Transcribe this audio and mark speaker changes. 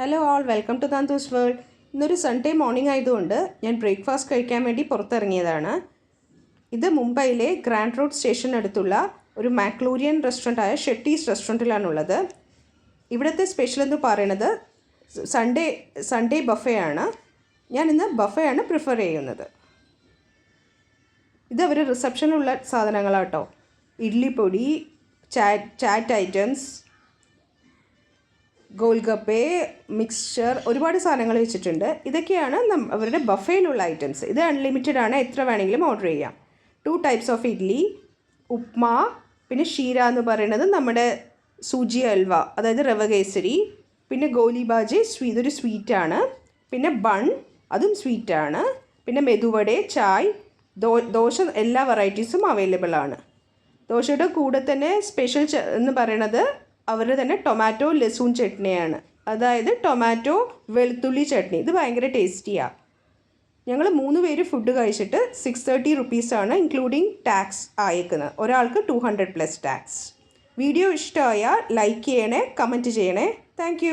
Speaker 1: Hello all, welcome to Thanthu's world. ഇന്നൊരു Sunday morning ആയതുകൊണ്ട് ഞാൻ ബ്രേക്ക്ഫാസ്റ്റ് കഴിക്കാൻ വേണ്ടി പുറത്തിറങ്ങിയതാണ്. ഇത് മുംബൈയിലെ ഗ്രാൻഡ് റോഡ് സ്റ്റേഷനടുത്തുള്ള ഒരു മാക്ലൂരിയൻ റെസ്റ്റോറൻ്റായ ഷെട്ടീസ് റെസ്റ്റോറൻറ്റിലാണുള്ളത്. ഇവിടുത്തെ സ്പെഷ്യൽ എന്ന് പറയുന്നത് സൺഡേ ബഫേ ആണ്. ഞാൻ ഇന്ന് ബഫേ ആണ് പ്രിഫർ ചെയ്യുന്നത്. ഇത് അവർ റിസപ്ഷനിലുള്ള സാധനങ്ങളാട്ടോ. ഇഡ്ലിപ്പൊടി, ചാറ്റ് ഐറ്റംസ്, ഗോൾഗപ്പേ, മിക്സ്ചർ, ഒരുപാട് സാധനങ്ങൾ വെച്ചിട്ടുണ്ട്. ഇതൊക്കെയാണ് അവരുടെ ബഫേയിലുള്ള ഐറ്റംസ്. ഇത് അൺലിമിറ്റഡ് ആണ്, എത്ര വേണമെങ്കിലും ഓർഡർ ചെയ്യാം. 2 ടൈപ്സ് ഓഫ് ഇഡ്ലി, ഉപ്മാ, പിന്നെ ഷീര എന്ന് പറയുന്നത് നമ്മുടെ സൂചി ഹൽവ, അതായത് റവ കേസരി, പിന്നെ ഗോലി ബാജി ഇതൊരു സ്വീറ്റാണ്, പിന്നെ ബൺ അതും സ്വീറ്റാണ്, പിന്നെ മെതുവട, ചായ്, ദോശ, എല്ലാ വെറൈറ്റീസും അവൈലബിൾ ആണ്. ദോശയുടെ കൂടെ തന്നെ സ്പെഷ്യൽ എന്ന് പറയുന്നത് അവരുടെ തന്നെ ടൊമാറ്റോ ലസൂൺ ചട്നിയാണ്, അതായത് ടൊമാറ്റോ വെളുത്തുള്ളി ചട്നി. ഇത് ഭയങ്കര ടേസ്റ്റിയാണ്. ഞങ്ങൾ 3 പേര് ഫുഡ് കഴിച്ചിട്ട് 630 റുപ്പീസാണ് ഇൻക്ലൂഡിങ് ടാക്സ് ആയേക്കുന്നത്. ഒരാൾക്ക് 200+ ടാക്സ്. വീഡിയോ ഇഷ്ടമായാൽ ലൈക്ക് ചെയ്യണേ, കമൻറ്റ് ചെയ്യണേ. താങ്ക്